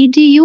EDU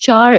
4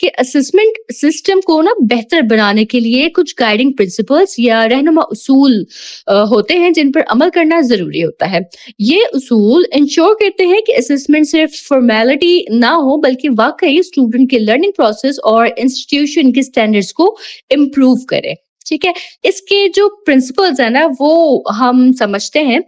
کہ assessment system کو نا بہتر بنانے کے لیے کچھ گائیڈنگ پرنسپلس یا رہنما اصول ہوتے ہیں جن پر عمل کرنا ضروری ہوتا ہے. یہ اصول انشور کرتے ہیں کہ اسسمنٹ صرف فارمیلٹی نہ ہو بلکہ واقعی اسٹوڈنٹ کے لرننگ پروسیس اور انسٹیٹیوشن کے اسٹینڈرڈس کو امپروو کرے. ٹھیک ہے, اس کے جو پرنسپلز ہیں نا وہ ہم سمجھتے ہیں.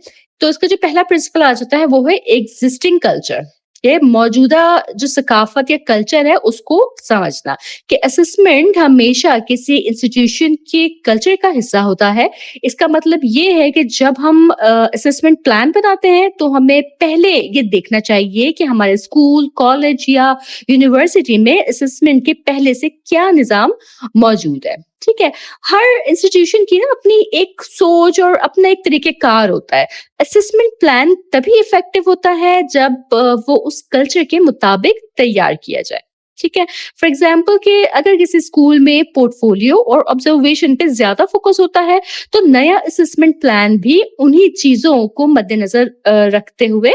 تو اس کا جو پہلا پرنسپل آ جاتا ہے وہ ہے ایگزسٹنگ کلچر. یہ موجودہ جو ثقافت یا کلچر ہے اس کو سمجھنا کہ اسسمنٹ ہمیشہ کسی انسٹیٹیوشن کے کلچر کا حصہ ہوتا ہے. اس کا مطلب یہ ہے کہ جب ہم اسسمنٹ پلان بناتے ہیں تو ہمیں پہلے یہ دیکھنا چاہیے کہ ہمارے اسکول, کالج یا یونیورسٹی میں اسسمنٹ کے پہلے سے کیا نظام موجود ہے. ٹھیک ہے, ہر انسٹیٹیوشن کی نا اپنی ایک سوچ اور اپنا ایک طریقہ کار ہوتا ہے. اسسمنٹ پلان تبھی افیکٹو ہوتا ہے جب وہ اس کلچر کے مطابق تیار کیا جائے. ٹھیک ہے, فار ایگزامپل کہ اگر کسی اسکول میں پورٹ فولیو اور آبزرویشن پہ زیادہ فوکس ہوتا ہے تو نیا اسسمنٹ پلان بھی انہی چیزوں کو مد نظر رکھتے ہوئے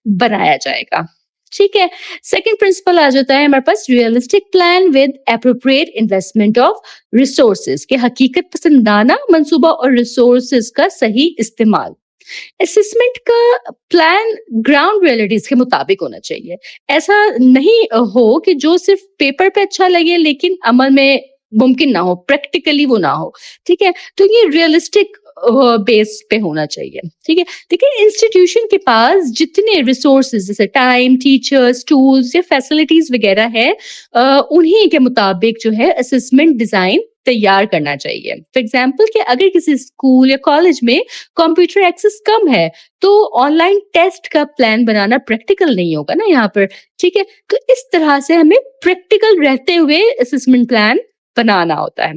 بنایا جائے گا. ٹھیک ہے, سیکنڈ پرنسپل آ جاتا ہے ہمارے پاس realistic plan with appropriate investment of resources کے حقیقت پسندانہ منصوبہ اور ریسورسز کا صحیح استعمال. اسسمنٹ کا پلان گراؤنڈ ریئلٹیز کے مطابق ہونا چاہیے. ایسا نہیں ہو کہ جو صرف پیپر پہ اچھا لگے لیکن عمل میں ممکن نہ ہو, پریکٹیکلی وہ نہ ہو. ٹھیک ہے, تو یہ ریئلسٹک بیس پہ ہونا چاہیے. ٹھیک ہے, دیکھیں انسٹیٹیوشن کے پاس جتنے ریسورسز جیسے ٹائم, ٹیچرز, ٹولز یا فیسلٹیز وغیرہ ہے انہی کے مطابق جو ہے اسسمنٹ ڈیزائن تیار کرنا چاہیے. فار ایگزامپل کہ اگر کسی اسکول یا کالج میں کمپیوٹر ایکسس کم ہے تو آن لائن ٹیسٹ کا پلان بنانا پریکٹیکل نہیں ہوگا نا یہاں پر. ٹھیک ہے, تو اس طرح سے ہمیں پریکٹیکل رہتے ہوئے اسسمنٹ پلان بنانا ہوتا ہے.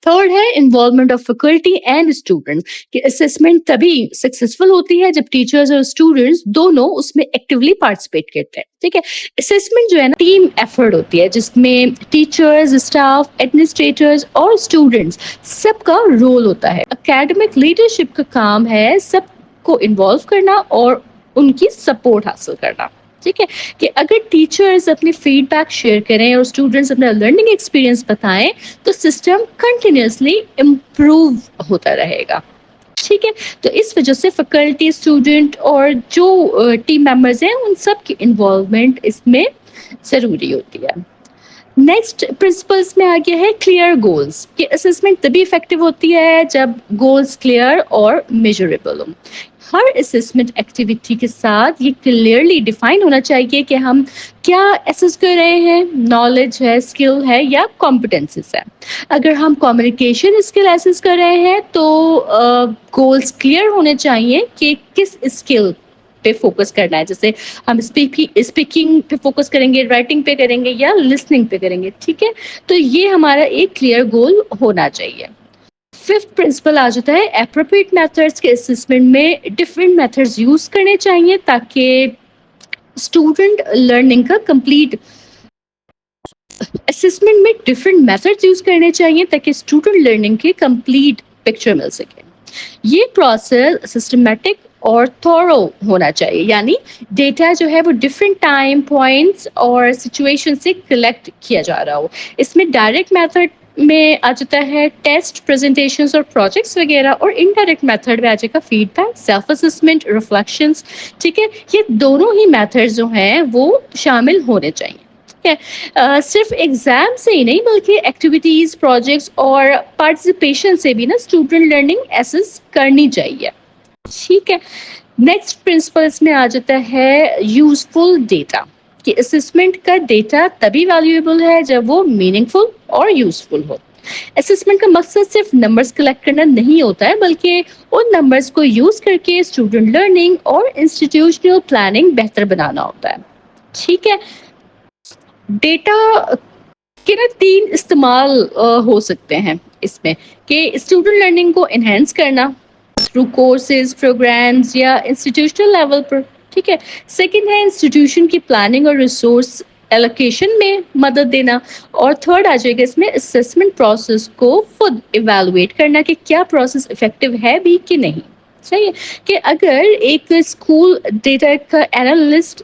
تھرڈ ہے involvement of faculty and student کہ اسسمنٹ تبھی سکسیسفل ہوتی ہے جب ٹیچرز اور اسٹوڈنٹس دونوں اس میں ایکٹیولی پارٹیسپیٹ کرتے ہیں. ٹھیک ہے, اسسمنٹ جو ہے نا ٹیم ایفرٹ ہوتی ہے جس میں ٹیچرز, اسٹاف, ایڈمنسٹریٹرز اور اسٹوڈنٹس سب کا رول ہوتا ہے. اکیڈمک لیڈرشپ کا کام ہے سب کو انوالو کرنا اور ان کی سپورٹ حاصل کرنا. ٹھیک ہے, کہ اگر ٹیچرز اپنی فیڈ بیک شیئر کریں اور اسٹوڈنٹس اپنا لرننگ ایکسپیرئنس بتائیں تو سسٹم کنٹینیوسلی امپروو ہوتا رہے گا. ٹھیک ہے, تو اس وجہ سے فیکلٹی, اسٹوڈنٹ اور جو ٹیم ممبرز ہیں ان سب کی انوالومنٹ اس میں ضروری ہوتی ہے. نیکسٹ پرنسپلس میں آ گیا ہے کلیئر گولز کہ اسسمنٹ تبھی افیکٹو ہوتی ہے جب گولز کلیئر اور میجریبل ہوں. ہر اسسمنٹ ایکٹیویٹی کے ساتھ یہ کلیئرلی ڈیفائن ہونا چاہیے کہ ہم کیا ایسس کر رہے ہیں, نالج ہے, اسکل ہے یا کمپٹنسز ہے. اگر ہم کمیونیکیشن اسکل ایسس کر رہے ہیں تو گولز کلیئر ہونے چاہیے کہ کس اسکل پہ فوکس کرنا ہے. جیسے ہم اسپیکنگ پہ فوکس کریں گے, رائٹنگ پہ کریں گے یا لسننگ پہ کریں گے. ٹھیک ہے, تو یہ ہمارا ایک کلیئر گول ہونا چاہیے. ففتھ پرنسپل آ جاتا ہے اپروپریٹ میتھڈس کے اسسمنٹ میں ڈفرینٹ میتھڈز یوز کرنے چاہیے تاکہ اسٹوڈنٹ لرننگ کا کمپلیٹ اسسمنٹ میں ڈفرینٹ میتھڈز یوز کرنے چاہیے تاکہ اسٹوڈنٹ لرننگ کی کمپلیٹ پکچر مل سکے. یہ پروسیس سسٹمیٹک اور تھورو ہونا چاہیے, یعنی ڈیٹا جو ہے وہ ڈفرینٹ ٹائم پوائنٹس اور سچویشن سے کلیکٹ کیا جا رہا ہو. اس میں ڈائریکٹ میتھڈ میں آ جاتا ہے ٹیسٹ, پریزنٹیشنز اور پروجیکٹس وغیرہ, اور انڈائریکٹ میتھڈ میں آ جائے گا feedback, self assessment, reflections. ٹھیک ہے, یہ دونوں ہی میتھڈ جو ہیں وہ شامل ہونے چاہیے. ٹھیک ہے, صرف ایگزام سے ہی نہیں بلکہ ایکٹیویٹیز, پروجیکٹس اور پارٹیسپیشن سے بھی نا اسٹوڈنٹ لرننگ ایسس کرنی چاہیے. ٹھیک ہے, نیکسٹ پرنسپل اس میں آ جاتا ہے یوزفل ڈیٹا کہ اسسمنٹ کا ڈیٹا تبھی ویلیویبل ہے جب وہ میننگ فل اور یوزفل ہو. اسسمنٹ کا مقصد صرف نمبرز کلیکٹ کرنا نہیں ہوتا ہے بلکہ ان نمبرز کو یوز کر کے اسٹوڈنٹ لرننگ اور انسٹیٹیوشنل پلاننگ بہتر بنانا ہوتا ہے. ٹھیک ہے, ڈیٹا کے نا 3 استعمال ہو سکتے ہیں اس میں کہ اسٹوڈنٹ لرننگ کو انہینس کرنا تھرو کورسز, پروگرامز یا انسٹیٹیوشنل لیول پر. ٹھیک ہے, سیکنڈ ہے انسٹیٹیوشن کی پلاننگ اور ریسورس ایلوکیشن میں مدد دینا, اور تھرڈ آ جائے گا اس میں اسسمنٹ پروسیس کو خود ایویلویٹ کرنا کہ کیا پروسیس افیکٹو ہے بھی کہ نہیں. صحیح ہے کہ اگر ایک اسکول ڈیٹا کا اینالسٹ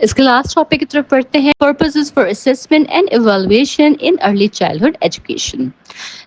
اس کے لاسٹ ٹاپک کی طرف پڑھتے ہیں، purposes for assessment and evaluation in early childhood education.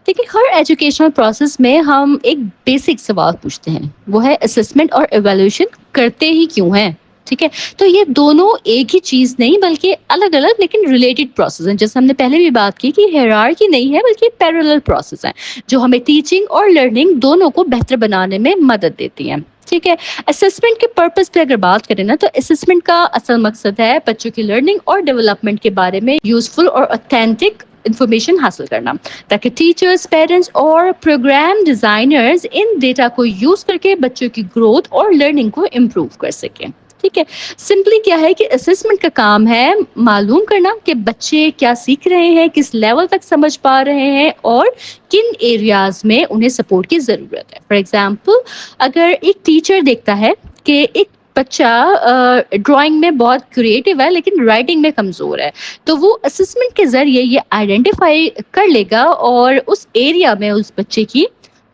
دیکھیے، ہر ایجوکیشنل پروسیس میں ہم ایک بیسک سوال پوچھتے ہیں، وہ ہے اسسمنٹ اور ایویلویشن کرتے ہی کیوں ہیں؟ ٹھیک ہے، تو یہ دونوں ایک ہی چیز نہیں بلکہ الگ الگ لیکن ریلیٹڈ پروسیس ہیں، جیسے ہم نے پہلے بھی بات کی کہ ہیرارکی نہیں ہے بلکہ پیرالل پروسیس ہیں جو ہمیں ٹیچنگ اور لرننگ دونوں کو بہتر بنانے میں مدد دیتی ہیں۔ ٹھیک ہے، اسسمنٹ کے پرپز پہ اگر بات کریں نا، تو اسسمنٹ کا اصل مقصد ہے بچوں کی لرننگ اور ڈیولپمنٹ کے بارے میں یوزفل اور اوتھینٹک انفارمیشن حاصل کرنا، تاکہ ٹیچرز، پیرنٹس اور پروگرام ڈیزائنرز ان ڈیٹا کو یوز کر کے بچوں کی گروتھ اور لرننگ کو امپروو کر سکیں۔ ٹھیک ہے، سمپلی کیا ہے کہ اسسمنٹ کا کام ہے معلوم کرنا کہ بچے کیا سیکھ رہے ہیں، کس لیول تک سمجھ پا رہے ہیں اور کن ایریاز میں انہیں سپورٹ کی ضرورت ہے۔ فار ایگزامپل، اگر ایک ٹیچر دیکھتا ہے کہ ایک بچہ ڈرائنگ میں بہت کریٹو ہے لیکن رائٹنگ میں کمزور ہے، تو وہ اسسمنٹ کے ذریعے یہ آئیڈینٹیفائی کر لے گا اور اس ایریا میں اس بچے کی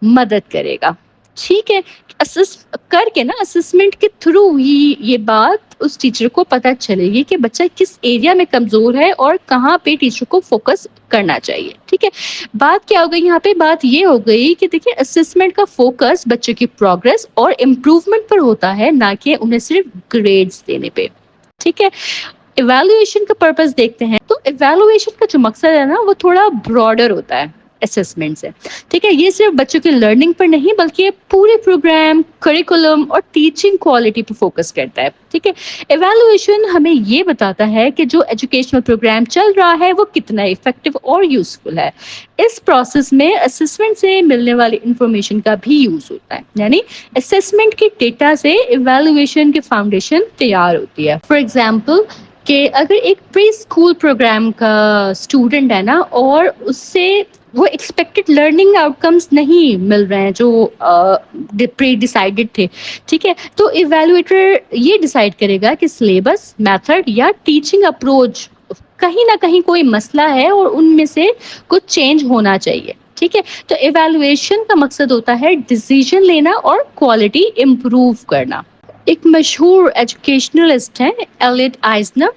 مدد کرے گا۔ ٹھیک ہے، کر کے نا اسسمنٹ کے تھرو ہی یہ بات اس ٹیچر کو پتہ چلے گی کہ بچہ کس ایریا میں کمزور ہے اور کہاں پہ ٹیچر کو فوکس کرنا چاہیے۔ ٹھیک ہے، بات کیا ہو گئی یہاں پہ؟ بات یہ ہو گئی کہ دیکھیے، اسسمنٹ کا فوکس بچوں کی پروگرس اور امپروومنٹ پر ہوتا ہے، نہ کہ انہیں صرف گریڈز دینے پہ۔ ٹھیک ہے، ایویلویشن کا پرپز دیکھتے ہیں، تو ایویلویشن کا جو مقصد ہے نا، وہ تھوڑا براڈر ہوتا ہے اسسمنٹ سے۔ ٹھیک ہے، یہ صرف بچوں کی لرننگ پر نہیں بلکہ پورے پروگرام، کریکولم اور ٹیچنگ کوالٹی پر فوکس کرتا ہے۔ ٹھیک ہے، ایویلویشن ہمیں یہ بتاتا ہے کہ جو ایجوکیشنل پروگرام چل رہا ہے وہ کتنا افیکٹو اور یوزفل ہے۔ اس پروسیس میں اسسمنٹ سے ملنے والی انفارمیشن کا بھی یوز ہوتا ہے، یعنی اسسمنٹ کے ڈیٹا سے ایویلویشن کی فاؤنڈیشن تیار ہوتی ہے۔ فار ایگزامپل، کہ اگر ایک پری اسکول پروگرام کا اسٹوڈنٹ ہے نا اور اس سے وہ ایکسپیکٹڈ لرننگ آؤٹ کمس نہیں مل رہے ہیں جو پری ڈیسائیڈڈ تھے، ٹھیک ہے، تو ایویلویٹر یہ ڈیسائیڈ کرے گا کہ سلیبس، میتھڈ یا ٹیچنگ اپروچ کہیں نہ کہیں کوئی مسئلہ ہے اور ان میں سے کچھ چینج ہونا چاہیے۔ ٹھیک ہے، تو ایویلویشن کا مقصد ہوتا ہے ڈیسیژن لینا اور کوالٹی امپروو کرنا۔ ایک مشہور ایجوکیشنلسٹ ہیں ایلیٹ آئزنر،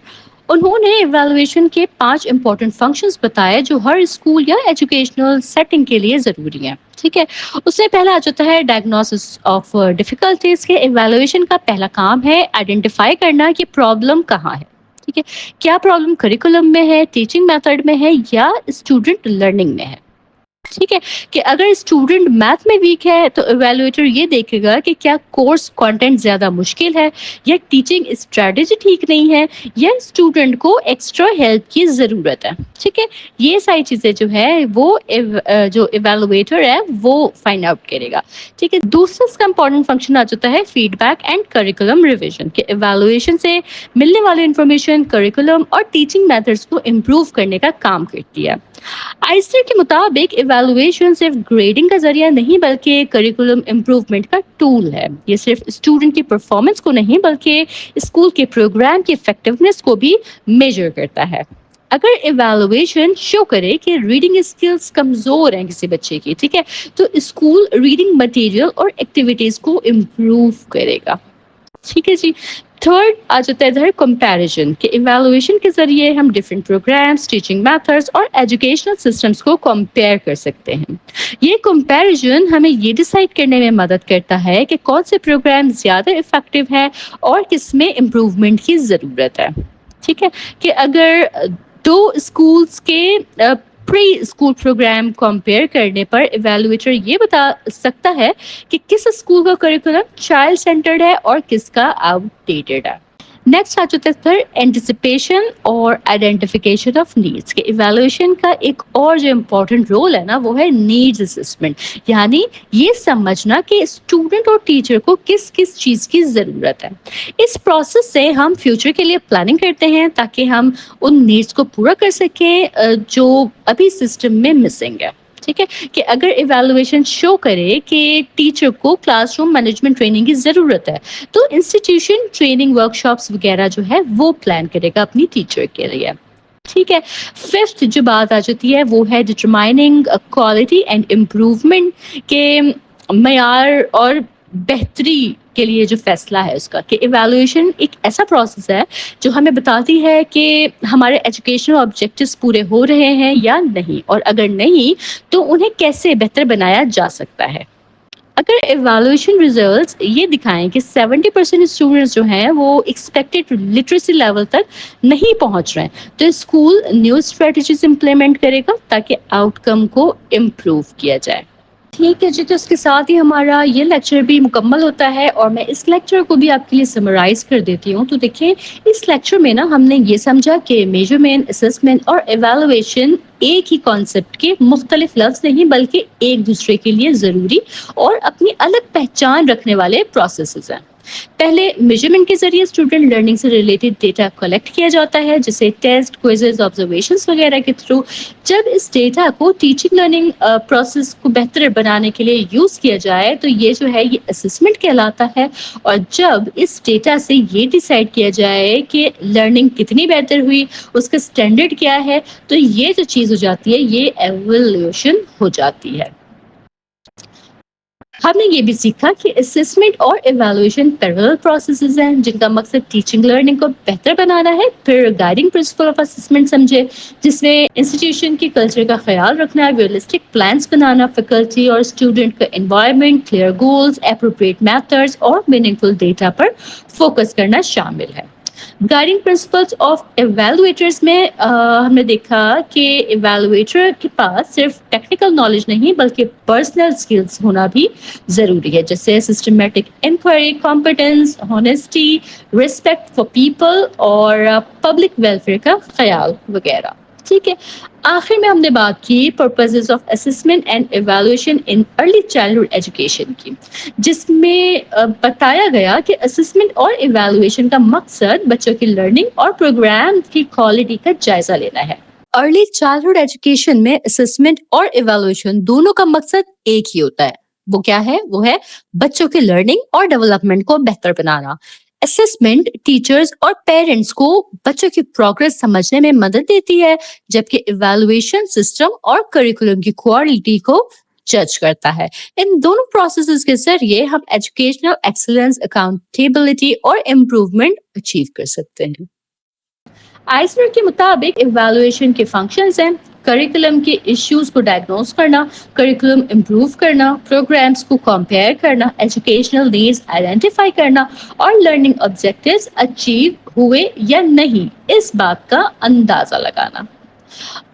انہوں نے ایویلویشن کے 5 امپورٹنٹ فنکشنز بتائے جو ہر اسکول یا ایجوکیشنل سیٹنگ کے لیے ضروری ہیں۔ ٹھیک ہے، اس سے پہلا آ جاتا ہے ڈائگنوسس آف ڈیفیکلٹیز کے۔ ایویلویشن کا پہلا کام ہے آئیڈینٹیفائی کرنا کہ پرابلم کہاں ہے۔ ٹھیک ہے، کیا پرابلم کریکولم میں ہے، ٹیچنگ میتھڈ میں ہے یا اسٹوڈنٹ لرننگ میں ہے۔ ٹھیک ہے، کہ اگر اسٹوڈنٹ میتھ میں ویک ہے تو ایویلویٹر یہ دیکھے گا کہ کیا کورس کانٹینٹ زیادہ مشکل ہے یا ٹیچنگ اسٹریٹجی ٹھیک نہیں ہے یا اسٹوڈنٹ کو ایکسٹرا ہیلپ کی ضرورت ہے۔ ٹھیک ہے، یہ ساری چیزیں جو ہے وہ جو ایویلویٹر ہے وہ فائنڈ آؤٹ کرے گا۔ ٹھیک ہے، دوسرا اس کا امپورٹنٹ فنکشن آ جاتا ہے feedback and curriculum revision, کہ ایویلویشن سے ملنے والی انفارمیشن کریکولم اور ٹیچنگ میتھڈس کو امپروو کرنے کا کام کرتی ہے۔ آئسٹر کے مطابق ایویلویشن صرف گریڈنگ کا ذریعہ نہیں بلکہ کریکولم امپروومنٹ کا ٹول ہے۔ یہ صرف اسٹوڈنٹ کی پرفارمنس کو نہیں بلکہ اسکول کے پروگرام کی افیکٹونیس کو بھی میجر کرتا ہے۔ اگر ایویلویشن شو کرے کہ ریڈنگ اسکلز کمزور ہیں کسی بچے کی، ٹھیک ہے، تو اسکول ریڈنگ مٹیریل اور ایکٹیویٹیز کو امپروو کرے گا۔ ٹھیک ہے جی، تھرڈ آ جاتا ہے ادھر کمپیریزن، کہ ایویلویشن کے ذریعے ہم ڈفرینٹ پروگرامس، ٹیچنگ میتھڈس اور ایجوکیشنل سسٹمس کو کمپیئر کر سکتے ہیں۔ یہ کمپیریزن ہمیں یہ ڈیسائیڈ کرنے میں مدد کرتا ہے کہ کون سے پروگرام زیادہ افیکٹو ہے اور کس میں امپروومنٹ کی ضرورت ہے۔ ٹھیک ہے، کہ اگر دو اسکولس کے پری اسکول پروگرام کمپیئر کرنے پر ایویلویٹر یہ بتا سکتا ہے کہ کس اسکول کا کریکولم چائلڈ سینٹرڈ ہے اور کس کا آؤٹ ڈیٹڈ ہے۔ نیکسٹ آ جاتا ہے سر اینٹیسپیشن اور آئیڈینٹیفیکیشن آف نیڈس، کہ ایویلویشن کا ایک اور جو امپورٹنٹ رول ہے نا وہ ہے نیڈس اسسمنٹ، یعنی یہ سمجھنا کہ اسٹوڈنٹ اور ٹیچر کو کس کس چیز کی ضرورت ہے۔ اس پروسیس سے ہم فیوچر کے لیے پلاننگ کرتے ہیں تاکہ ہم ان نیڈس کو پورا کر سکیں جو ابھی سسٹم میں مسنگ ہے۔ ٹھیک ہے، کہ اگر ایویلویشن شو کرے کہ ٹیچر کو کلاس روم مینجمنٹ ٹریننگ کی ضرورت ہے تو انسٹیٹیوشن ٹریننگ ورکشاپس وغیرہ جو ہے وہ پلان کرے گا اپنی ٹیچر کے لیے۔ ٹھیک ہے، ففتھ جو بات آ جاتی ہے وہ ہے ڈٹرمائننگ کوالٹی اینڈ امپروومنٹ، کے معیار اور بہتری کے لیے جو فیصلہ ہے اس کا کہ ایویلویشن ایک ایسا پروسیس ہے جو ہمیں بتاتی ہے کہ ہمارے ایجوکیشنل آبجیکٹیوز پورے ہو رہے ہیں یا نہیں، اور اگر نہیں تو انہیں کیسے بہتر بنایا جا سکتا ہے۔ اگر ایویلویشن ریزلٹس یہ دکھائیں کہ 70% اسٹوڈنٹس جو ہیں وہ ایکسپیکٹڈ لٹریسی لیول تک نہیں پہنچ رہے ہیں تو اسکول نیو اسٹریٹجیز امپلیمنٹ کرے گا تاکہ آؤٹ کم کو امپروو کیا جائے۔ ٹھیک ہے جی، تو اس کے ساتھ ہی ہمارا یہ لیکچر بھی مکمل ہوتا ہے اور میں اس لیکچر کو بھی آپ کے لیے سمرائز کر دیتی ہوں۔ تو دیکھیں اس لیکچر میں نا ہم نے یہ سمجھا کہ میجرمنٹ، اسسمنٹ اور ایویلویشن ایک ہی کانسیپٹ کے مختلف لفظ نہیں بلکہ ایک دوسرے کے لیے ضروری اور اپنی الگ پہچان رکھنے والے پروسیسز ہیں۔ پہلے میجرمنٹ کے ذریعے اسٹوڈنٹ لرننگ سے ریلیٹڈ ڈیٹا کلیکٹ کیا جاتا ہے جیسے ٹیسٹ، کوئزز، آبزرویشنز وغیرہ کے تھرو۔ جب اس ڈیٹا کو ٹیچنگ لرننگ پروسیس کو بہتر بنانے کے لیے یوز کیا جائے تو یہ جو ہے یہ اسسمنٹ کہلاتا ہے، اور جب اس ڈیٹا سے یہ ڈیسائیڈ کیا جائے کہ لرننگ کتنی بہتر ہوئی، اس کا اسٹینڈرڈ کیا ہے، تو یہ جو چیز ہو جاتی ہے یہ ایویلویشن ہو جاتی ہے۔ ہم نے یہ بھی سیکھا کہ اسسمنٹ اور ایویلویشن پیرلل پروسیسز ہیں جن کا مقصد ٹیچنگ لرننگ کو بہتر بنانا ہے۔ پھر گائیڈنگ پرنسپل آف اسسمنٹ سمجھے جس میں انسٹیٹیوشن کی کلچر کا خیال رکھنا، ریئلسٹک پلانس بنانا، فیکلٹی اور اسٹوڈنٹ کا environment, clear goals, appropriate methods اور میننگ فل ڈیٹا پر فوکس کرنا شامل ہے۔ گائیڈنگ پرنسپلز آف ایویلویٹرز میں ہم نے دیکھا کہ ایویلویٹر کے پاس صرف ٹیکنیکل نالج نہیں بلکہ پرسنل اسکلز ہونا بھی ضروری ہے، جیسے systematic inquiry, competence, honesty, respect for people اور پبلک ویلفیئر کا خیال وغیرہ۔ ٹھیک ہے، آخر میں ہم نے بات کی purposes of assessment and evaluation in early childhood education کی، جس میں بتایا گیا کہ اسسمنٹ اور ایویلویشن کا مقصد بچوں کی لرننگ اور پروگرام کی کوالٹی کا جائزہ لینا ہے۔ ارلی چائلڈہڈ ایجوکیشن میں اسسمنٹ اور ایویلویشن دونوں کا مقصد ایک ہی ہوتا ہے، وہ کیا ہے؟ وہ ہے بچوں کی لرننگ اور ڈیولپمنٹ کو بہتر بنانا۔ اسسمنٹ ٹیچرز اور پیرنٹس کو بچوں کی پروگرس سمجھنے میں مدد دیتی ہے، جبکہ ایویلویشن سسٹم اور کریکولم کی کوالٹی کو جج کرتا ہے۔ ان دونوں پروسیسز کے ذریعے ہم ایجوکیشنل ایکسلنس، اکاؤنٹیبلٹی اور امپروومنٹ اچیو کر سکتے ہیں۔ آئسنر کے مطابق ایویلویشن کے فنکشنز ہیں: کریکولم کے ایشوز کو ڈائگنوز کرنا، کریکولم امپروو کرنا، پروگرامز کو کمپیئر کرنا، ایجوکیشنل نیڈز آئیڈینٹیفائی کرنا اور لرننگ آبجیکٹیوز اچیو ہوئے یا نہیں اس بات کا اندازہ لگانا۔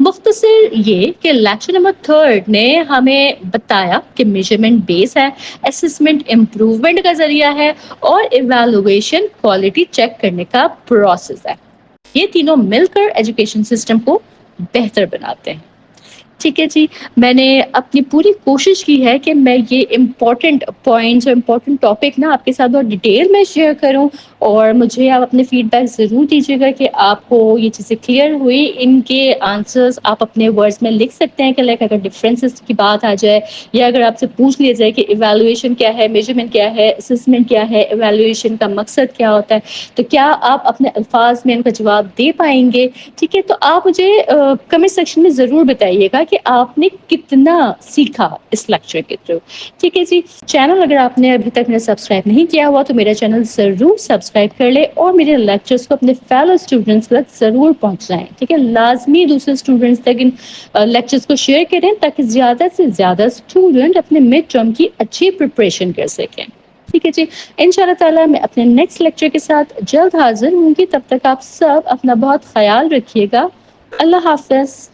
مختصر یہ کہ لیکچر نمبر 3 نے ہمیں بتایا کہ میجرمنٹ بیس ہے، اسسمنٹ امپروومنٹ کا ذریعہ ہے اور ایویلویشن کوالٹی چیک کرنے کا پروسیس ہے۔ یہ تینوں مل کر ایجوکیشن سسٹم کو بہتر بناتے ہیں۔ ٹھیک ہے جی، میں نے اپنی پوری کوشش کی ہے کہ میں یہ امپورٹنٹ پوائنٹس اور امپورٹنٹ ٹاپک نا آپ کے ساتھ بہت ڈیٹیل میں شیئر کروں، اور مجھے آپ اپنے فیڈ بیک ضرور دیجیے گا کہ آپ کو یہ چیزیں کلیئر ہوئی۔ ان کے آنسرز آپ اپنے ورڈز میں لکھ سکتے ہیں کہ لائک اگر ڈفرینسز کی بات آ جائے یا اگر آپ سے پوچھ لیا جائے کہ ایویلویشن کیا ہے، میجرمنٹ کیا ہے، اسسمنٹ کیا ہے، ایویلویشن کا مقصد کیا ہوتا ہے، تو کیا آپ اپنے الفاظ میں ان کا جواب دے پائیں گے؟ ٹھیک ہے، تو آپ مجھے کمنٹ سیکشن میں ضرور بتائیے گا کہ آپ نے کتنا سیکھا اس لیکچر کے تھرو۔ ٹھیک ہے جی، چینل اگر آپ نے ابھی تک سبسکرائب نہیں کیا ہوا تو میرا چینل ضرور سبسکرائب کر لے اور میرے لیکچرز کو اپنے فیلو اسٹوڈنٹس تک ضرور پہنچائیں۔ ٹھیک ہے، لازمی دوسرے اسٹوڈنٹس تک ان لیکچرز کو شیئر کریں تاکہ زیادہ سے زیادہ اسٹوڈنٹ اپنے مڈ ٹرم کی اچھی پریپریشن کر سکیں۔ ٹھیک ہے جی، انشاءاللہ تعالیٰ میں اپنے نیکسٹ لیکچر کے ساتھ جلد حاضر ہوں گی۔ تب تک آپ سب اپنا بہت خیال رکھیے گا۔ اللہ حافظ۔